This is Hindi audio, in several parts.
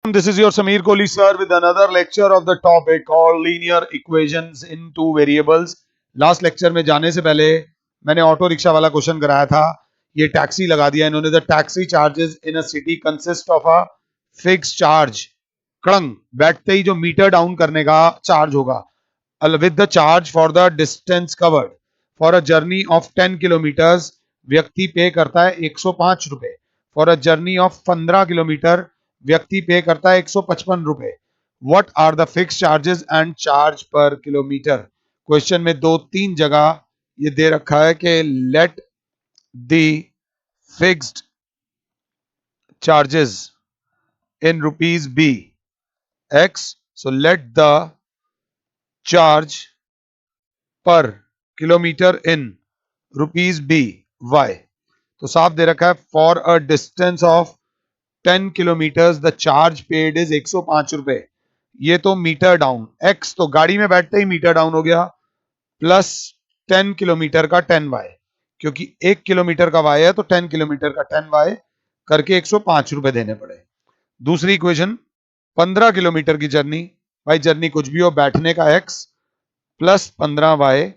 This is your Sameer Kohli sir with another lecture of the topic called linear equations in two variables. Last lecture में जाने से पहले मैंने ऑटो रिक्शा वाला क्वेश्चन कराया था. ये टैक्सी लगा दिया इन्होंने. The taxi charges in a city consist of a fix charge. कड़ंग बैठते ही जो मीटर डाउन करने का चार्ज होगा with the charge for the distance covered for a journey of 10 kilometres व्यक्ति पे करता है 105 रुपए. For a journey of 15 kilometre व्यक्ति पे करता है 155 रुपए. What are the fix charges and charge per kilometre. Question में दो तीन जगह ये दे रखा है कि let the fixed charges in rupees be x. So let the charge per kilometer in rupees be y. तो साफ दे रखा है for a distance of 10 kilometre the charge paid is 105 रुपए. ये तो मीटर डाउन. x तो गाड़ी में बैठते ही मीटर डाउन हो गया प्लस 10 किलोमीटर का 10y, क्योंकि 1 किलोमीटर का y है तो 10 किलोमीटर का 10y करके 105 रुपए देने पड़े. दूसरी इक्वेशन 15 किलोमीटर की जर्नी, भाई जर्नी कुछ भी हो, बैठने का x plus 15y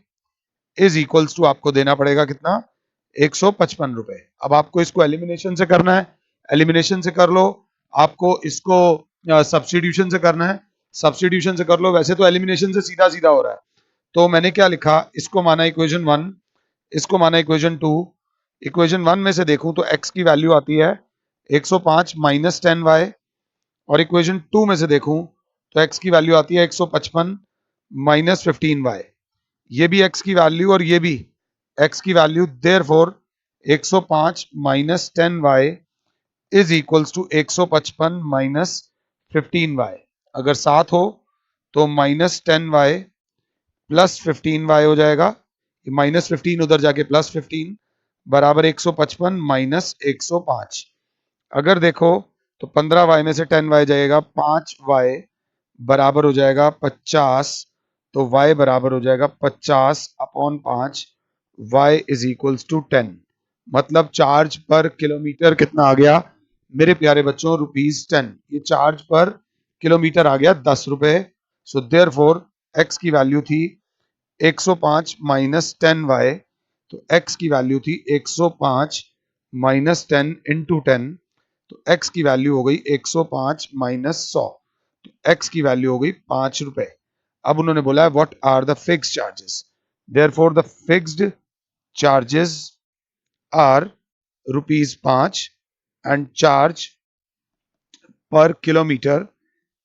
is equals to आपको देना पड़ेगा कितना 155 रुपए. अब आपको इसको एलिमिनेशन से करना है, एलिमिनेशन से कर लो. आपको इसको सब्स्टिट्यूशन से करना है, सब्स्टिट्यूशन से कर लो. वैसे तो एलिमिनेशन से सीधा सीधा हो रहा है. तो मैंने क्या लिखा, इसको माना इक्वेशन 1, इसको माना इक्वेशन 2. इक्वेशन 1 में से देखूं तो x की वैल्यू आती है 105 माइनस 10y, और इक्वेशन 2 में से देखूं तो x की वैल्यू आती है 155 माइनस 15y. ये भी x की वैल्यू और ये भी x की value. Therefore 105 minus 10y is equals to 155 minus 15y. अगर साथ हो तो माइनस 10y प्लस 15y हो जाएगा. माइनस 15 उधर जाके प्लस 15 बराबर 155 माइनस 105. अगर देखो तो 15y में से 10y जाएगा, 5y बराबर हो जाएगा 50. तो y बराबर हो जाएगा 50 upon 5. y is equals to 10. मतलब चार्ज पर किलोमीटर कितना आ गया मेरे प्यारे बच्चों, ₹10. ये चार्ज पर किलोमीटर आ गया 10 रुपए. सो देयरफॉर x की वैल्यू थी 105 माइनस 10y. तो x की वैल्यू थी 105 माइनस 10 इंटू 10. तो x की वैल्यू हो गई 105 माइनस 100. तो x की वैल्यू हो गई 5 रुपए. अब उन्होंने बोला है what are the fixed charges. Therefore the fixed charges are ₹5 and charge per kilometre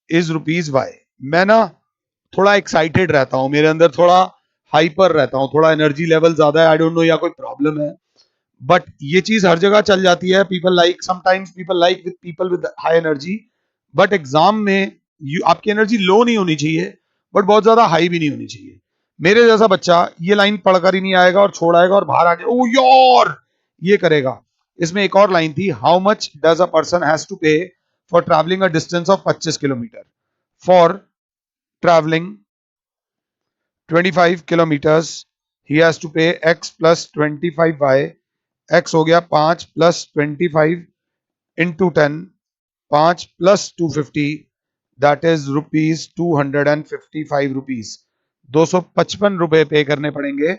is ₹y. मैं ना थोड़ा एक्साइटेड रहता हूं, मेरे अंदर थोड़ा हाइपर रहता हूं, थोड़ा एनर्जी लेवल ज्यादा है. आई डोंट नो या कोई प्रॉब्लम है, बट ये चीज हर जगह चल जाती है. People like, sometimes people like with people with high energy, but exam में आपकी एनर्जी लो नहीं होनी चाहिए बट बहुत ज्यादा हाई भी नहीं होनी चाहिए. मेरे जैसा बच्चा ये लाइन पढ़कर ही नहीं आएगा और छोड़ आएगा और बाहर आके ओ यार ये करेगा. इसमें एक और लाइन थी, how much does a person has to pay for travelling a distance of 25 kilometre. For travelling 25 kilometres he has to pay x plus 25y. x हो गया 5 plus 25 into 10, 5 plus 250 that is ₹255. 255 रुपए पे करने पड़ेंगे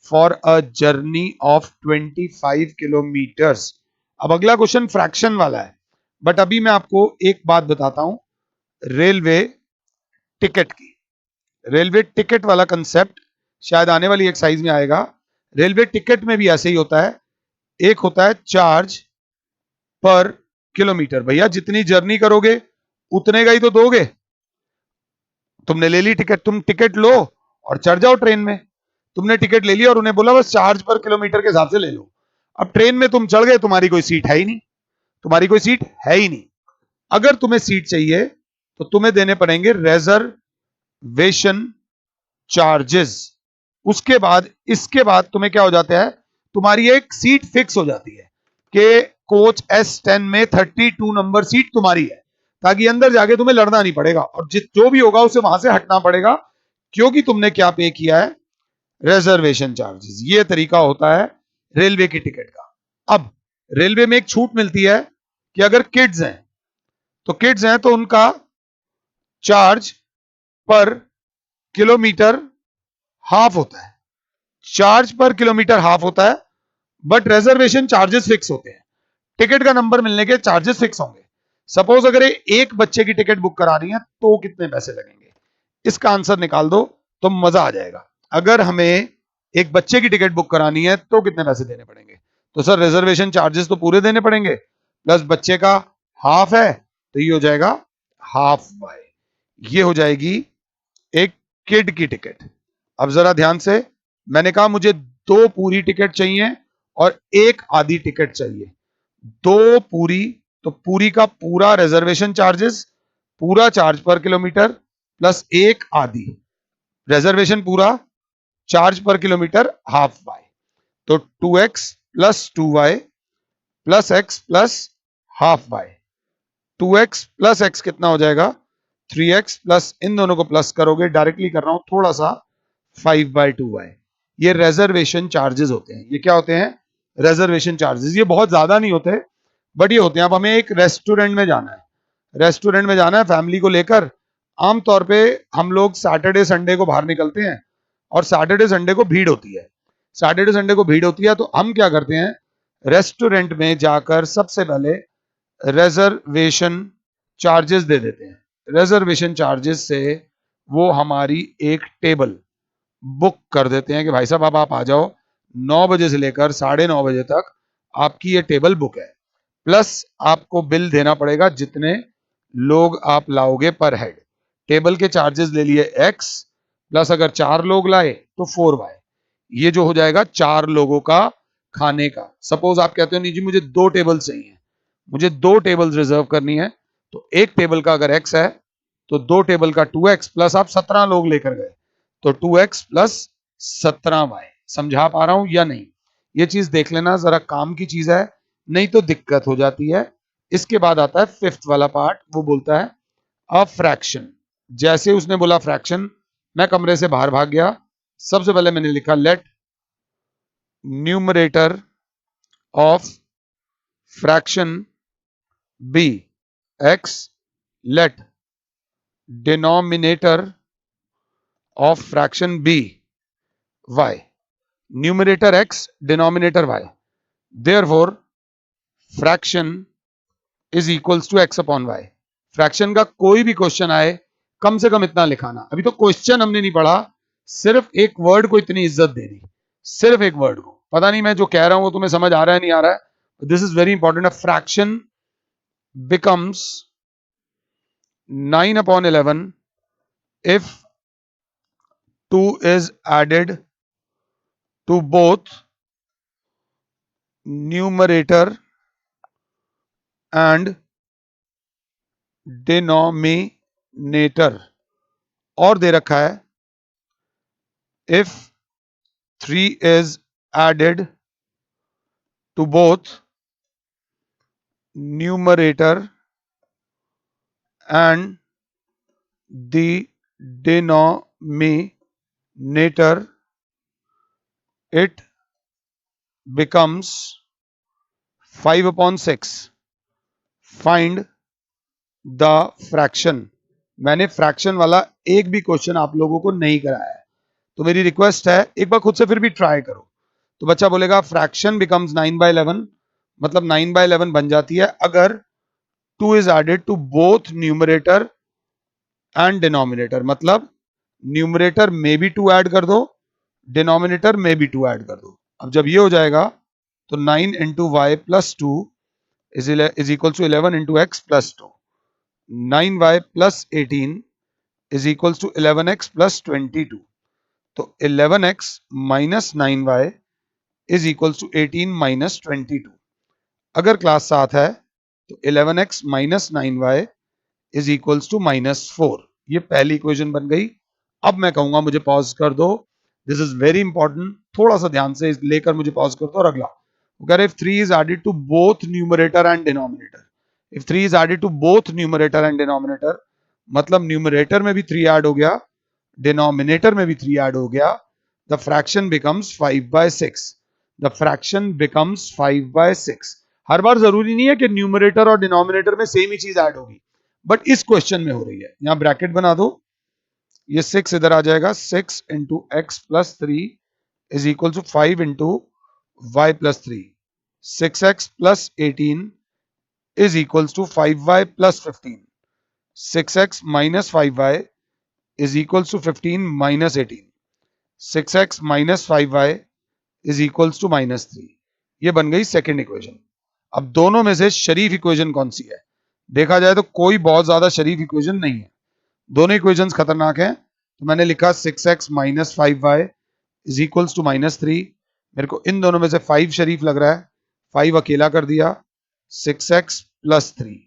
for a journey of 25 kilometres. अब अगला क्वेश्चन फ्रैक्शन वाला है, बट अभी मैं आपको एक बात बताता हूं रेलवे टिकट की. रेलवे टिकट वाला कंसेप्ट शायद आने वाली एक्सरसाइज में आएगा. रेलवे टिकट में भी ऐसे ही होता है. एक होता है चार्ज पर किलोमीटर. भैया जितनी जर्नी करोगे उतने का ही तो दोगे. तुमने ले ली टिकट, तुम टिकट लो और चढ़ जाओ ट्रेन में. तुमने टिकट ले लिया और उन्हें बोला बस चार्ज पर किलोमीटर के हिसाब से ले लो. अब ट्रेन में तुम चढ़ गए, तुम्हारी कोई सीट है ही नहीं, तुम्हारी कोई सीट है ही नहीं. अगर तुम्हें सीट चाहिए तो तुम्हें देने पड़ेंगे रिजर्वेशन चार्जेस. उसके बाद इसके बाद तुम्हें क्या हो जाता है, तुम्हारी एक सीट फिक्स हो जाती है कि कोच S10 में 32 नंबर सीट तुम्हारी है, ताकि अंदर जाके तुम्हें लड़ना नहीं पड़ेगा और जो भी होगा उसे वहां से हटना पड़ेगा, क्योंकि तुमने क्या पे किया है, रिजर्वेशन चार्जेस. ये तरीका होता है रेलवे की टिकट का. अब रेलवे में एक छूट मिलती है कि अगर किड्स हैं तो किड्स हैं तो उनका चार्ज पर किलोमीटर हाफ होता है, चार्ज पर किलोमीटर हाफ होता है, बट रिजर्वेशन चार्जेस फिक्स होते हैं। टिकट का नंबर मिलने के चार्जेस फिक्स होंगे। सपोज अगर एक बच्चे की टिकट बुक करानी है तो कितने पैसे लगेंगे, इसका आंसर निकाल दो तो मजा आ जाएगा। अगर हमें एक बच्चे की टिकट बुक करानी है तो कितने पैसे देने पड़ेंगे, तो सर रिजर्वेशन चार्जेस तो पूरे देने पड़ेंगे, प्लस बच्चे का हाफ है तो ये हो जाएगा हाफ बाय, ये हो जाएगी एक किड की टिकट। अब जरा ध्यान से, मैंने कहा मुझे 2 पूरी टिकट चाहिए और 1 आधी टिकट चाहिए। 2 पूरी, तो पूरी का पूरा रिजर्वेशन चार्जेस, पूरा चार्ज पर किलोमीटर, प्लस 1 आधी, रिजर्वेशन पूरा, charge per kilometre half y, तो 2x plus 2y plus x plus half y. 2x plus x कितना हो जाएगा, 3x प्लस इन दोनों को प्लस करोगे, डायरेक्टली कर रहा हूं थोड़ा सा, 5/2y। ये रिजर्वेशन चार्जेस होते हैं। ये क्या होते हैं, रिजर्वेशन चार्जेस। ये बहुत ज्यादा नहीं होते बट ये होते हैं। अब हमें एक रेस्टोरेंट में जाना है, रेस्टोरेंट में जाना है फैमिली को लेकर। आमतौर पे हम लोग सैटरडे संडे को बाहर निकलते हैं और सैटरडे संडे को भीड़ होती है, सैटरडे संडे को भीड़ होती है, तो हम क्या करते हैं, रेस्टोरेंट में जाकर सबसे पहले रिजर्वेशन चार्जेस दे देते हैं। रिजर्वेशन चार्जेस से वो हमारी एक टेबल बुक कर देते हैं कि भाई साहब अब आप आ जाओ, 9 बजे से लेकर 9:30 बजे तक आपकी ये टेबल बुक है, प्लस आपको बिल देना पड़ेगा जितने लोग आप लाओगे पर हेड। टेबल के चार्जेस ले लिए x, प्लस अगर 4 लोग लाए तो 4y। ये जो हो जाएगा 4 लोगों का खाने का। सपोज आप कहते हो नहीं जी मुझे 2 टेबल चाहिए, मुझे 2 टेबल्स रिजर्व करनी है, तो एक टेबल का अगर x है तो 2 टेबल का 2x, प्लस आप 17 लोग लेकर गए तो 2x प्लस 17y। समझा पा रहा हूं या नहीं, ये चीज देख लेना, जरा काम की चीज है, नहीं तो दिक्कत हो जाती है। इसके बाद आता है 5th वाला पार्ट, वो बोलता है अ फ्रैक्शन। जैसे उसने बोला फ्रैक्शन, मैं कमरे से बाहर भाग गया। सबसे पहले मैंने लिखा let numerator of fraction be x, let denominator of fraction b y, numerator x, denominator y, therefore fraction is equals to x upon y। Fraction का कोई भी क्वेश्चन आए कम से कम इतना लिखाना। अभी तो क्वेश्चन हमने नहीं पढ़ा, सिर्फ एक वर्ड को इतनी इज्जत दे दी, सिर्फ एक वर्ड को। पता नहीं मैं जो कह रहा हूं वो तुम्हें समझ आ रहा है नहीं आ रहा है, this is very important. A fraction becomes 9/11 if 2 is added to both numerator and denominator। और दे रखा है if 3 is added to both numerator and the denominator it becomes 5/6। Find the fraction. मैंने फ्रैक्शन वाला एक भी क्वेश्चन आप लोगों को नहीं कराया है, तो मेरी रिक्वेस्ट है एक बार खुद से फिर भी ट्राई करो। तो बच्चा बोलेगा फ्रैक्शन बिकम्स 9/11, मतलब 9/11 बन जाती है अगर 2 is added to both numerator and denominator. मतलब न्यूमरेटर में भी 2 ऐड कर दो, डिनोमिनेटर में भी 2 ऐड कर दो। अब जब ये हो जाएगा तो 9 into y plus 2 is equal to 11 into x plus 2। 9y plus 18 is equal to 11x plus 22। तो 11x minus 9y is equal to 18 minus 22। अगर क्लास 7 है तो 11x minus 9y is equal to -4। ये पहली इक्वेशन बन गई। अब मैं कहूंगा मुझे पॉज कर दो, दिस इज वेरी इंपॉर्टेंट, थोड़ा सा ध्यान से लेकर मुझे पॉज कर दो। और अगला अगर if 3 is added to both numerator and denominator, if 3 is added to both numerator and denominator, मतलब न्यूमरेटर में भी 3 ऐड हो गया, डिनोमिनेटर में भी 3 ऐड हो गया, the fraction becomes 5/6। The fraction becomes 5/6। हर बार जरूरी नहीं है कि न्यूमरेटर और डिनोमिनेटर में सेम ही चीज ऐड होगी। बट इस क्वेश्चन में हो रही है। यहां ब्रैकेट बना दो, ये 6 इधर आ जाएगा, 6 into x plus 3 is equal to 5 into y plus 3। 6x plus 18 is equal to 5y plus 15। 6x minus 5y is equal to 15 minus 18। 6x minus 5y is equal to minus 3। ये बन गई सेकेंड इक्वेशन। अब दोनों में से शरीफ इक्वेशन कौन सी है? देखा जाए तो कोई बहुत ज्यादा शरीफ इक्वेशन नहीं है, दोनों इक्वेशंस खतरनाक हैं। तो मैंने लिखा 6x minus 5y is equals to minus 3। मेरे को इन दोनों में से 5 शरीफ लग रहा है, 5 अकेला कर दिया, 6x प्लस 3,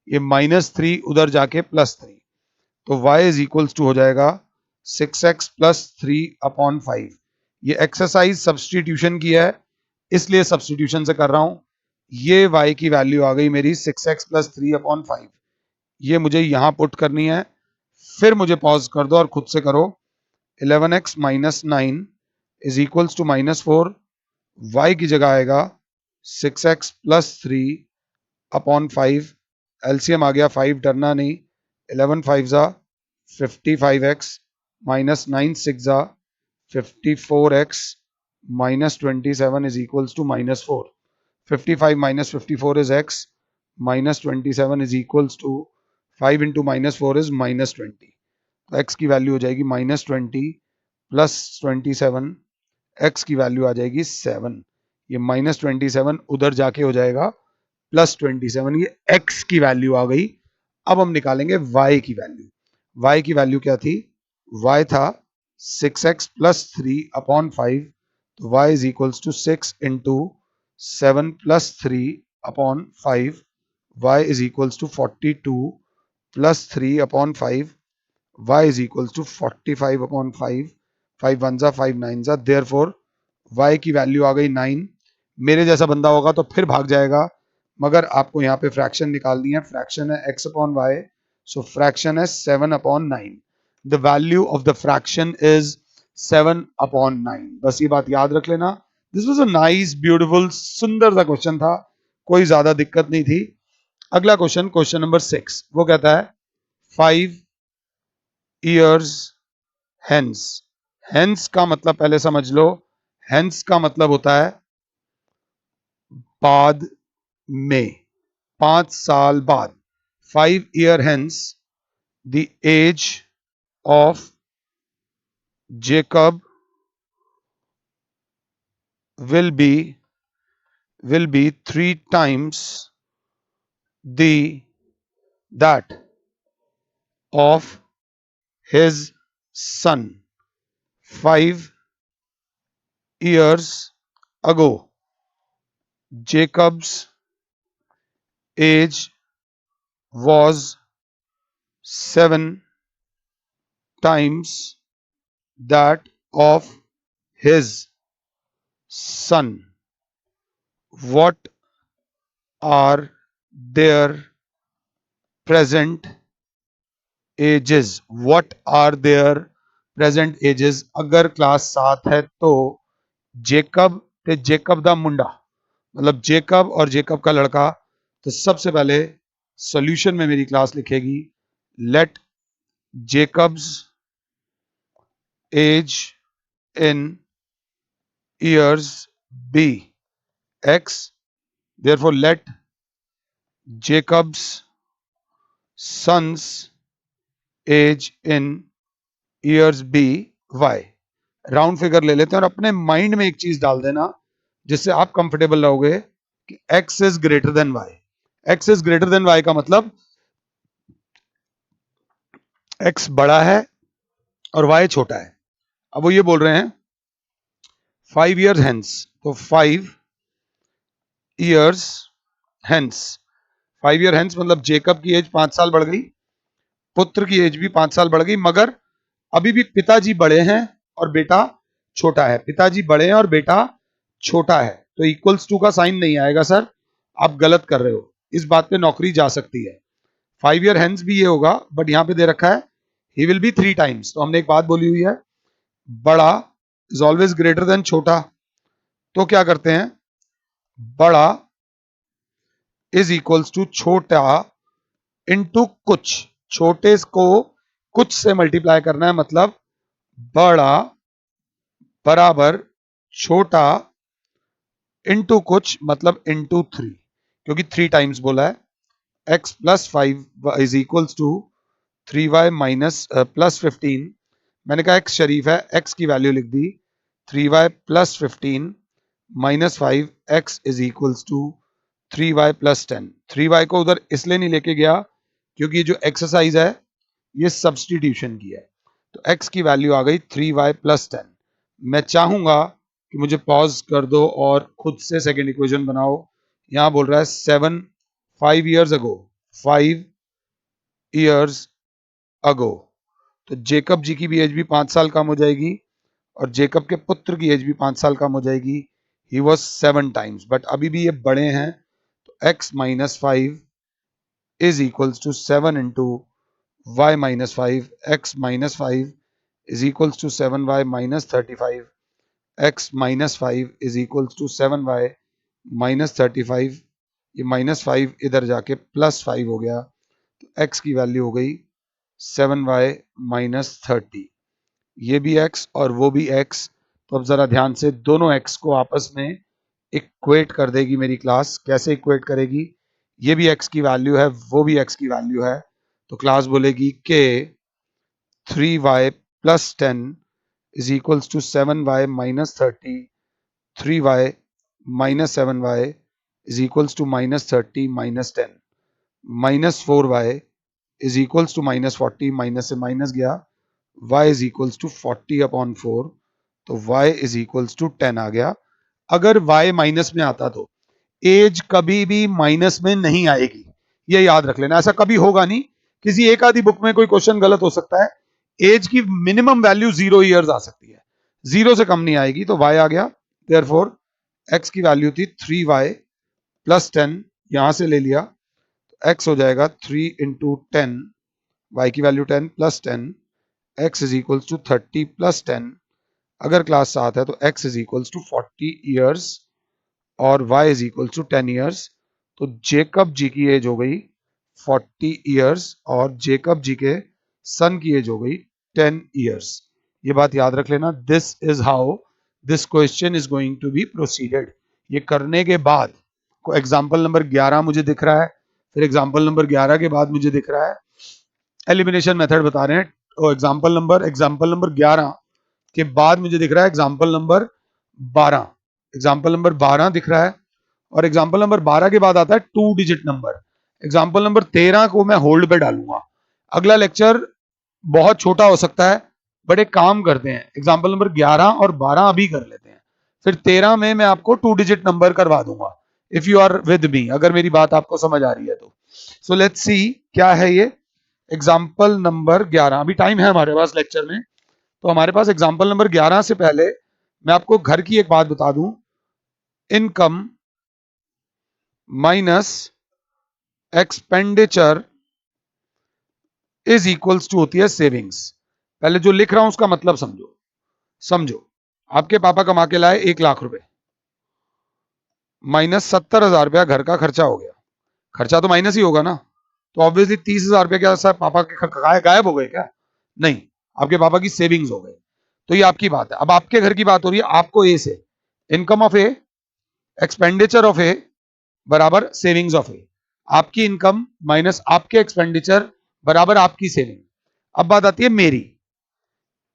ये माइनस 3 उधर जाके प्लस 3, तो y इज इक्वल्स टू हो जाएगा 6x प्लस 3 अपॉन 5। ये एक्सरसाइज सब्सटीट्यूशन की है, इसलिए सब्सटीट्यूशन से कर रहा हूं। ये y की वैल्यू आ गई मेरी 6x प्लस 3 अपॉन 5, ये मुझे यहां पुट करनी है। फिर मुझे पॉज कर दो और खुद से करो। 11x minus 9 is equals to minus 4, y की जगह आएगा 6x प्लस 3 अपॉन 5, एलसीएम आ गया, 5 डरना नहीं, 11 5 जा 55x माइनस 9 6 जा 54x minus 27 is equals to minus 4। 55 minus 54 is x, minus 27 is equals to 5 into minus 4 is minus 20। तो x की वैल्यू हो जाएगी माइनस 20 प्लस 27, x की वैल्यू आ जाएगी 7। ये माइनस 27 उधर जाके हो जाएगा प्लस 27, ये x की वैल्यू आ गई। अब हम निकालेंगे y की वैल्यू। y की वैल्यू क्या थी? y था 6x प्लस 3 अपॉन 5, तो y is equals to 6 into 7 plus 3 upon 5, y is equals to 42 plus 3 upon 5, y is equals to 45 upon 5, 5 1 जा 5 9 जा, देयरफॉर y की वैल्यू आ गई 9। मेरे जैसा बंदा होगा तो फिर भाग जाएगा, मगर आपको यहाँ पे फ्रैक्शन निकालनी है। फ्रैक्शन है x अपॉन y, सो फ्रैक्शन है 7 upon 9। The value of the fraction is 7 upon 9। बस ये बात याद रख लेना। This was a nice beautiful सुंदर सा क्वेश्चन था, कोई ज्यादा दिक्कत नहीं थी। अगला क्वेश्चन, क्वेश्चन नंबर 6, वो कहता है 5 years hence। hence का मतलब पहले समझ लो, hence का मतलब होता है बाद में, 5 साल बाद। 5 year hence the age of Jacob will be 3 times the that of his son 5 years ago। Jacob's age was 7 times that of his son। What are their present ages? What are their present ages? अगर क्लास 7 है तो जेकब ते जेकब दा मुंडा, मतलब जेकब और जेकब का लड़का। तो सबसे पहले सॉल्यूशन में मेरी क्लास लिखेगी, let Jacob's age in years be x, therefore let Jacob's son's age in years be y। Round figure ले लेते हैं और अपने माइंड में एक चीज डाल देना जिससे आप कंफर्टेबल रहोगे कि x is greater than y। x is greater than y का मतलब x बड़ा है और y छोटा है। अब वो ये बोल रहे हैं 5 years hence, तो 5 years hence, 5 year hence मतलब जेकब की एज 5 साल बढ़ गई, पुत्र की एज भी 5 साल बढ़ गई, मगर अभी भी पिताजी बड़े हैं और बेटा छोटा है। पिताजी बड़े हैं और बेटा छोटा है, तो इक्वल्स टू का साइन नहीं आएगा सर, आप गलत कर रहे हो, इस बात पे नौकरी जा सकती है। 5 year hence भी ये होगा, बट यहां पे दे रखा है ही विल बी 3 times। तो हमने एक बात बोली हुई है, बड़ा इज ऑलवेज ग्रेटर देन छोटा, तो क्या करते हैं, बड़ा इज इक्वल्स टू छोटा इंटू कुछ, छोटे को कुछ से मल्टीप्लाई करना है, मतलब बड़ा बराबर छोटा इंटू कुछ मतलब इंटू 3, क्योंकि 3 टाइम्स बोला है। x plus 5 is equals to 3y minus plus 15। मैंने कहा x शरीफ है, x की वैल्यू लिख दी 3y plus 15 minus 5, x is equals to 3y plus 10। 3y को उधर इसलिए नहीं लेके गया क्योंकि जो एक्सरसाइज है ये सब्सटीट्यूशन की है, तो x की वैल्यू आ गई 3y प्लस 10। मैं चाहूंगा कि मुझे पॉज कर दो और खुद से सेकेंड इक्वेशन बनाओ। यहां बोल रहा है 5 years ago, 5 years ago, तो जेकब जी की भी एज भी 5 साल कम हो जाएगी और जेकब के पुत्र की एज भी 5 साल कम हो जाएगी। ही वॉज 7 times, बट अभी भी ये बड़े हैं, तो x minus 5 is equals to 7 into y minus 5, x minus 5 is equals to 7y minus 35, x minus 5 is equals to 7y minus 35। ये माइनस 5 इधर जाके प्लस 5 हो गया, तो x की वैल्यू हो गई 7y माइनस 30। ये भी x और वो भी x, तो अब जरा ध्यान से दोनों x को आपस में इक्वेट कर देगी मेरी क्लास। कैसे इक्वेट करेगी? ये भी x की वैल्यू है, वो भी x की वैल्यू है, तो क्लास बोलेगी कि 3y plus 10 is equals to 7y minus 30, 3y minus 7y is equals to minus 30 minus 10, minus 4y is equals to minus 40, minus से माइनस गया, y is equals to 40 upon 4, तो y इज इक्वल्स टू 10 आ गया। अगर y माइनस में आता तो एज कभी भी माइनस में नहीं आएगी, ये याद रख लेना, ऐसा कभी होगा नहीं। किसी एक आधी बुक में कोई क्वेश्चन गलत हो सकता है, एज की मिनिमम वैल्यू 0 years आ सकती है, 0 से कम नहीं आएगी, तो y आ गया। देयरफॉर x की वैल्यू थी 3y प्लस 10, यहां से ले लिया, तो x हो जाएगा 3 इंटू 10, y की value 10 plus 10, x is equals to 30 plus 10। अगर क्लास 7 है तो x is equals to 40 years और y is equals to 10 years। तो जेकब जी की एज हो गई 40 years और जेकब जी के सन की एज हो गई 10 years। ये बात याद रख लेना। This is how this question is going to be proceeded. ये करने के बाद को एग्जाम्पल नंबर 11 मुझे दिख रहा है, फिर एग्जाम्पल नंबर 11 के बाद मुझे दिख रहा है एलिमिनेशन मेथड बता रहे हैं, और एग्जाम्पल नंबर 11 के बाद मुझे दिख रहा है एग्जाम्पल नंबर 12, एग्जाम्पल नंबर 12 दिख रहा है, और एग्जाम्पल नंबर 12 के बाद आता है 2 डिजिट नंबर। एग्जाम्पल नंबर 13 को मैं होल्ड पे डालूंगा, अगला लेक्चर बहुत छोटा हो सकता है, बट एक काम करते हैं एग्जाम्पल नंबर 11 और 12 अभी कर लेते हैं, फिर 13 में मैं आपको 2 डिजिट नंबर करवा दूंगा, if you are with me, अगर मेरी बात आपको समझ आ रही है तो। सो लेट्स सी क्या है ये एग्जाम्पल नंबर 11। अभी टाइम है हमारे पास लेक्चर में, तो हमारे पास एग्जाम्पल नंबर 11 से पहले मैं आपको घर की एक बात बता दूं, income minus expenditure is equals to होती है सेविंग्स। पहले जो लिख रहा हूं उसका मतलब समझो। आपके पापा कमा के लाए 1 लाख रुपए, माइनस 70,000 रुपया घर का खर्चा हो गया, खर्चा तो माइनस ही होगा ना, तो ऑब्वियसली 30,000 रुपये क्या सर पापा के गायब हो गए क्या? नहीं, आपके पापा की सेविंग्स हो गए। तो ये आपकी बात है। अब आपके घर की बात हो रही है, आपको ए से income of A expenditure of A बराबर सेविंग्स ऑफ ए, आपकी इनकम माइनस आपके एक्सपेंडिचर बराबर आपकी सेविंग। अब बात आती है मेरी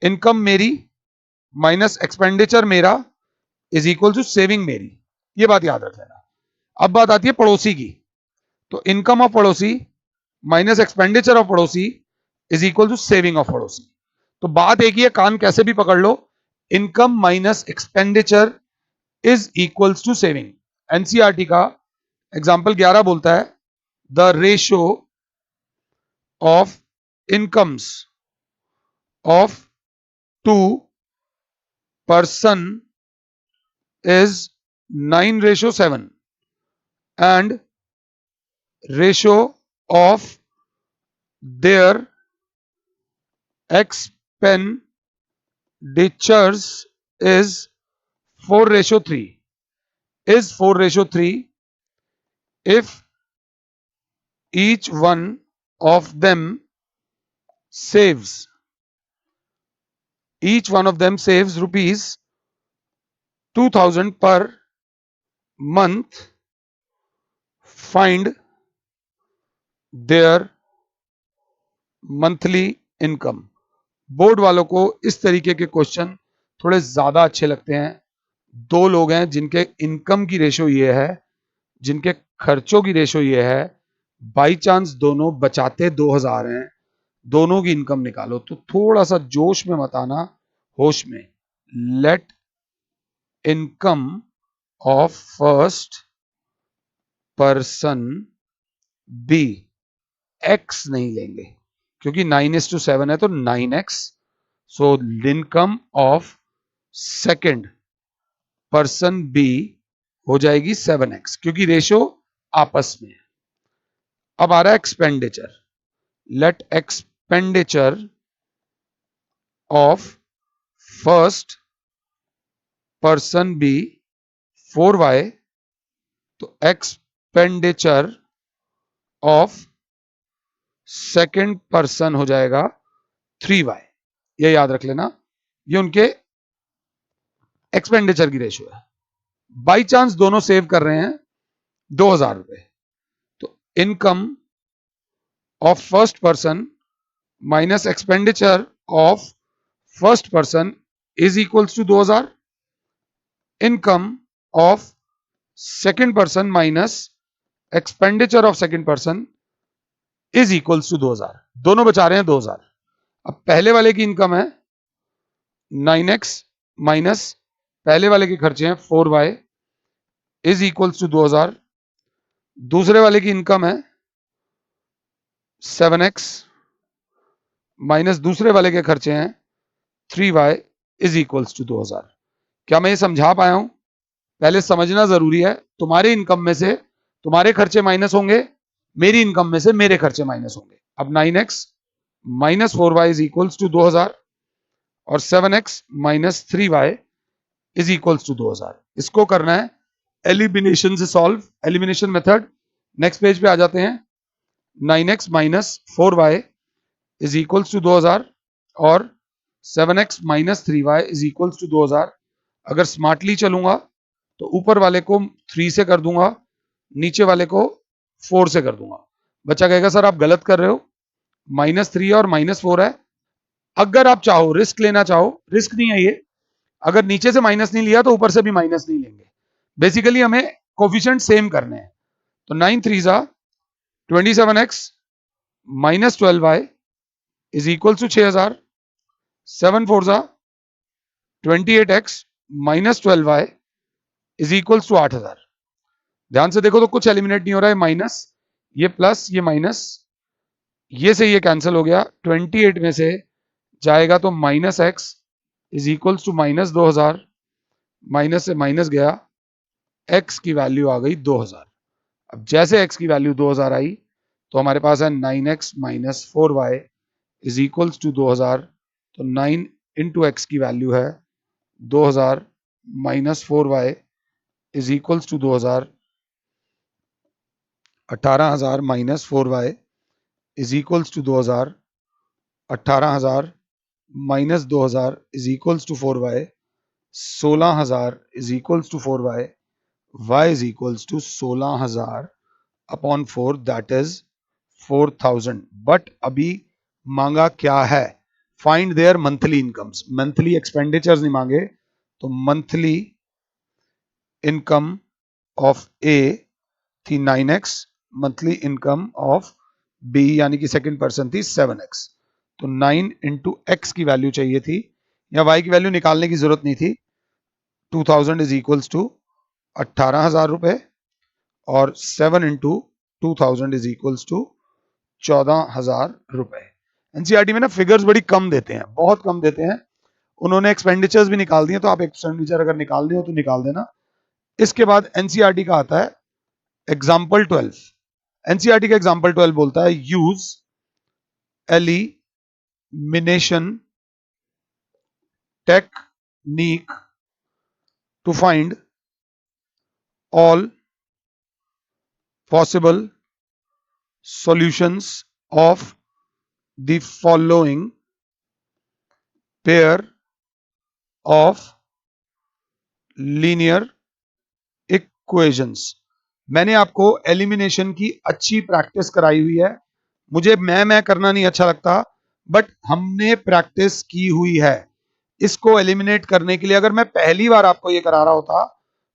इनकम, मेरी माइनस एक्सपेंडिचर मेरा इज इक्वल टू सेविंग मेरी, ये बात याद रख लेना। अब बात आती है पड़ोसी की, तो इनकम ऑफ पड़ोसी माइनस एक्सपेंडिचर ऑफ पड़ोसी is equal to saving of पड़ोसी। तो बात एक ही है, कान कैसे भी पकड़ लो, income minus expenditure is equals to saving. NCERT का एग्जाम्पल 11 बोलता है the ratio of incomes of 2 person is 9:7 and ratio of their expenditures is 4:3, is 4:3 if each one of them saves, each one of them saves rupees 2000 per month. Find their monthly income. Board वालों को इस तरीके के क्वेश्चन थोड़े ज्यादा अच्छे लगते हैं। दो लोग हैं जिनके इनकम की रेशो ये है, जिनके खर्चों की रेशो ये है, बाई चांस दोनों बचाते 2000 हैं, दोनों की इनकम निकालो। तो थोड़ा सा जोश में मत आना, होश में। Let income of first person B, x नहीं लेंगे क्योंकि 9:7 है तो 9x। So income of second person B हो जाएगी 7x क्योंकि रेशो आपस में है। अब आ रहा है expenditure. Let expenditure of first person B 4y, तो एक्सपेंडिचर ऑफ सेकंड पर्सन हो जाएगा 3y। ये याद रख लेना, ये उनके एक्सपेंडिचर की रेशो है। बाई चांस दोनों सेव कर रहे हैं 2000 रुपए, तो income of first person minus expenditure of first person is equals to 2000। Income of second person minus expenditure of second person is equals to 2000। दोनों बचा रहे हैं 2000। अब पहले वाले की इनकम है 9x माइनस पहले वाले के खर्चे हैं 4y इज इक्वल्स टू 2000। दूसरे वाले की इनकम है 7x माइनस दूसरे वाले के खर्चे हैं 3y इज इक्वल्स टू 2000। क्या मैं ये समझा पाया हूं? पहले समझना जरूरी है। तुम्हारे इनकम में से तुम्हारे खर्चे माइनस होंगे, मेरी इनकम में से मेरे खर्चे माइनस होंगे। अब 9x minus 4y is equals to 2000 और 7x minus 3y is equals to 2000। इसको करना है एलिमिनेशन से solve, elimination method. Next page पे आ जाते हैं। 9x minus 4y is equals to 2000 और 7x minus 3y is equals to 2000। अगर स्मार्टली चलूंगा तो ऊपर वाले को 3 से कर दूंगा, नीचे वाले को 4 से कर दूंगा। बच्चा कहेगा सर आप गलत कर रहे हो, -3 और -4 है। अगर आप चाहो रिस्क लेना चाहो, रिस्क नहीं है ये, अगर नीचे से माइनस नहीं लिया तो ऊपर से भी माइनस नहीं लेंगे। बेसिकली हमें कोफिशिएंट सेम करने हैं। तो 9 3 27x minus 12y is equal to 6000। 7 4 28x minus 12y is equal to 8000। ध्यान से देखो तो कुछ एलिमिनेट नहीं हो रहा है, माइनस ये प्लस ये माइनस, ये से ये कैंसिल हो गया। 28 में से जाएगा तो minus x is equal to minus 2000, minus से माइनस गया, x की वैल्यू आ गई 2000। अब जैसे x की वैल्यू 2000 आई तो हमारे पास है 9x minus 4y is equals to 2000। तो 9 इंटू एक्स की वैल्यू है 2000 minus 4y is equals to 2000। 18000 minus 4y is equals to 2000। 18000 minus 2000 is equals to 4y। 16000 is equals to 4y। y is equals to 16000 upon 4 that is 4000। But अभी मांगा क्या है? Find their monthly incomes. Monthly expenditures नहीं मांगे, तो मंथली इनकम ऑफ ए थी 9x, monthly income of B यानी कि सेकंड पर्सन थी 7x। तो 9 इंटू एक्स की वैल्यू चाहिए थी, या y की वैल्यू निकालने की जरूरत नहीं थी। 2000 इज इक्वल्स टू 18000 रुपए और 7 इंटू 2000 इज इक्वल्स टू 14000 रुपए। एनसीईआरटी में ना फिगर्स बड़ी कम देते हैं, बहुत कम देते हैं। उन्होंने एक्सपेंडिचर्स भी निकाल दिए, तो आप एक्सपेंडिचर अगर निकालने हो तो निकाल देना। इसके बाद एनसीईआरटी का आता है एग्जाम्पल 12। एनसीईआरटी का एग्जाम्पल 12 बोलता है use elimination technique to find all possible solutions of the following pair of linear equations। मैंने आपको एलिमिनेशन की अच्छी प्रैक्टिस कराई हुई है। मुझे मैं करना नहीं अच्छा लगता, बट हमने प्रैक्टिस की हुई है। इसको एलिमिनेट करने के लिए अगर मैं पहली बार आपको ये करा रहा होता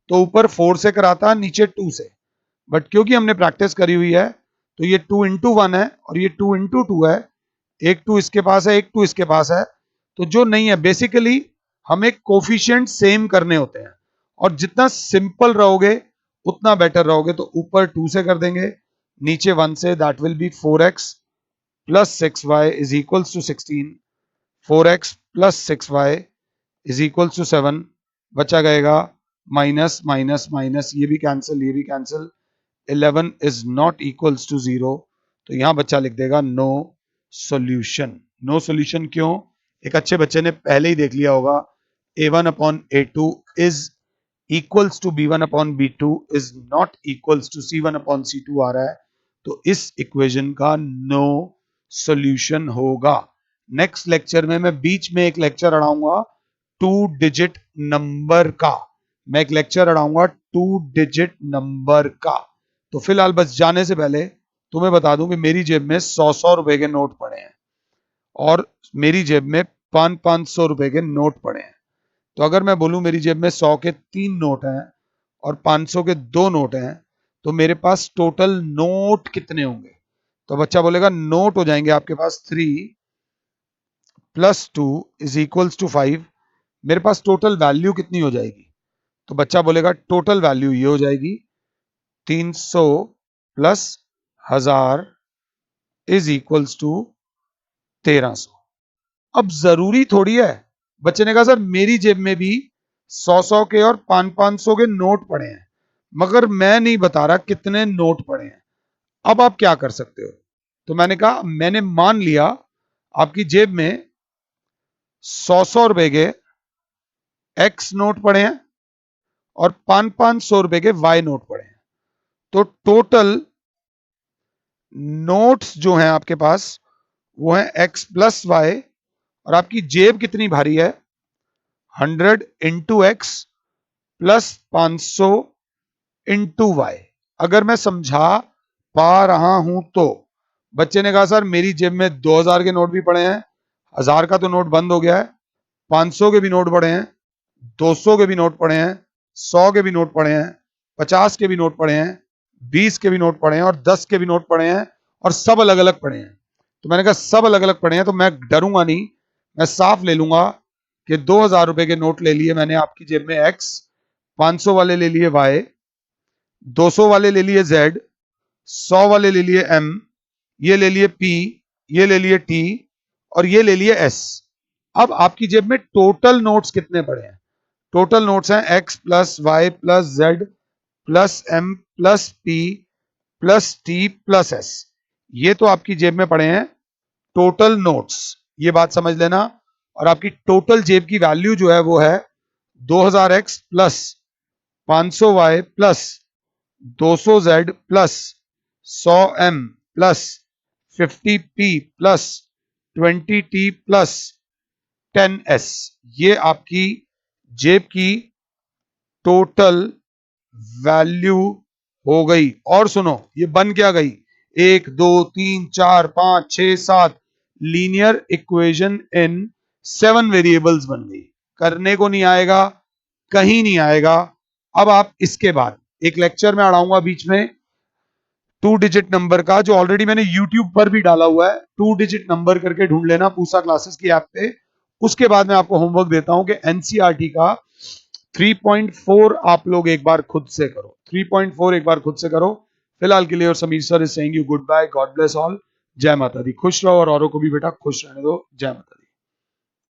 तो ऊपर 4 से कराता, नीचे 2 से, बट क्योंकि हमने प्रैक्टिस करी हुई है तो ये 2 into 1 है और ये 2 into 2 है। एक 2 इसके पास है, एक 2 इसके पास है, तो जो नहीं है, बेसिकली हमें कोफिशिएंट सेम करने होते हैं और जितना सिंपल रहोगे उतना बेटर रहोगे। तो ऊपर 2 से कर देंगे, नीचे 1 से, that will be 4x plus 6y is equals to 16। 4x plus 6y is equals to 7। बचा गएगा माइनस माइनस माइनस, ये भी कैंसिल, ये भी cancel. 11 is not equals to 0, तो यहां बच्चा लिख देगा नो सॉल्यूशन। नो सॉल्यूशन क्यों? एक अच्छे बच्चे ने पहले ही देख लिया होगा a1 upon a2 is equals to b1 upon b2 is not equals to c1 upon c2 आ रहा है, तो इस इक्वेशन का नो सॉल्यूशन होगा। नेक्स्ट लेक्चर में मैं बीच में एक लेक्चर अड़ाऊंगा 2 डिजिट नंबर का। मैं एक लेक्चर अड़ाऊंगा 2 डिजिट नंबर का। तो फिलहाल बस जाने से पहले तुम्हें बता दूं कि मेरी जेब में 100 रुपए के नोट पड़े हैं और मेरी जेब में 500 रुपए के नोट पड़े हैं। तो अगर मैं बोलूं मेरी जेब में 100 के 3 नोट हैं और 500 के 2 नोट हैं, तो मेरे पास टोटल नोट कितने होंगे? तो बच्चा बोलेगा नोट हो जाएंगे आपके पास 3 प्लस 2 इज इक्वल्स टू 5। मेरे पास टोटल वैल्यू कितनी हो जाएगी? तो बच्चा बोलेगा टोटल वैल्यू ये हो जाएगी 300 प्लस 1000 इज इक्वल्स टू 1300। अब जरूरी थोड़ी है, बच्चे ने कहा सर मेरी जेब में भी 100 के और 500 के नोट पड़े हैं, मगर मैं नहीं बता रहा कितने नोट पड़े हैं। अब आप क्या कर सकते हो? तो मैंने कहा, मैंने मान लिया आपकी जेब में 100 रुपए के एक्स नोट पड़े हैं और 500 रुपए के वाई नोट पड़े हैं। तो टोटल नोट्स जो हैं आपके पास वो है एक्स प्लस वाई, और आपकी जेब कितनी भारी है? 100 into x plus 500 into y. अगर मैं समझा पा रहा हूं तो बच्चे ने कहा सर मेरी जेब में 2000 के नोट भी पड़े हैं, 1000 का तो नोट बंद हो गया है, 500 के भी नोट पड़े हैं, 200 के भी नोट पड़े हैं, 100 के भी नोट पड़े हैं, 50 के भी नोट पड़े हैं, 20 के भी नोट पड़े हैं और 10 के भी नोट पड़े हैं, और सब अलग अलग पड़े हैं। तो मैंने कहा सब अलग अलग पड़े हैं तो मैं डरूंगा नहीं, मैं साफ ले लूंगा कि 2000 रुपए के नोट ले लिए मैंने आपकी जेब में एक्स, 500 वाले ले लिए वाई, 200 वाले ले लिए जेड, 100 वाले ले लिए एम, ये ले लिए पी, ये ले लिए टी और ये ले लिए एस। अब आपकी जेब में टोटल नोट्स कितने पड़े हैं? टोटल नोट्स हैं x plus y plus z plus m plus p plus t plus s. ये तो आपकी जेब में पड़े हैं टोटल नोट्स, ये बात समझ लेना। और आपकी टोटल जेब की वैल्यू जो है वो है 2000x plus 500y plus 200z plus 100m plus 50p plus 20t plus 10s। ये आपकी जेब की टोटल वैल्यू हो गई। और सुनो ये बन क्या गई? 1 2 3 4 5 6 7 लीनियर इक्वेशन इन 7 वेरिएबल्स बन गई। करने को नहीं आएगा, कहीं नहीं आएगा। अब आप इसके बाद एक लेक्चर में अड़ाऊंगा बीच में 2 डिजिट नंबर का, जो ऑलरेडी मैंने YouTube पर भी डाला हुआ है। 2 डिजिट नंबर करके ढूंढ लेना पूसा क्लासेस की ऐप पे। उसके बाद मैं आपको होमवर्क देता हूं कि एनसीईआरटी का 3.4 आप लोग एक बार खुद से करो। 3.4 एक बार खुद से करो। फिलहाल के लिए और Sameer sir is saying you good bye, God bless all, जय माता दी। खुश रहो और औरों को भी बेटा खुश रहने दो। जय माता दी।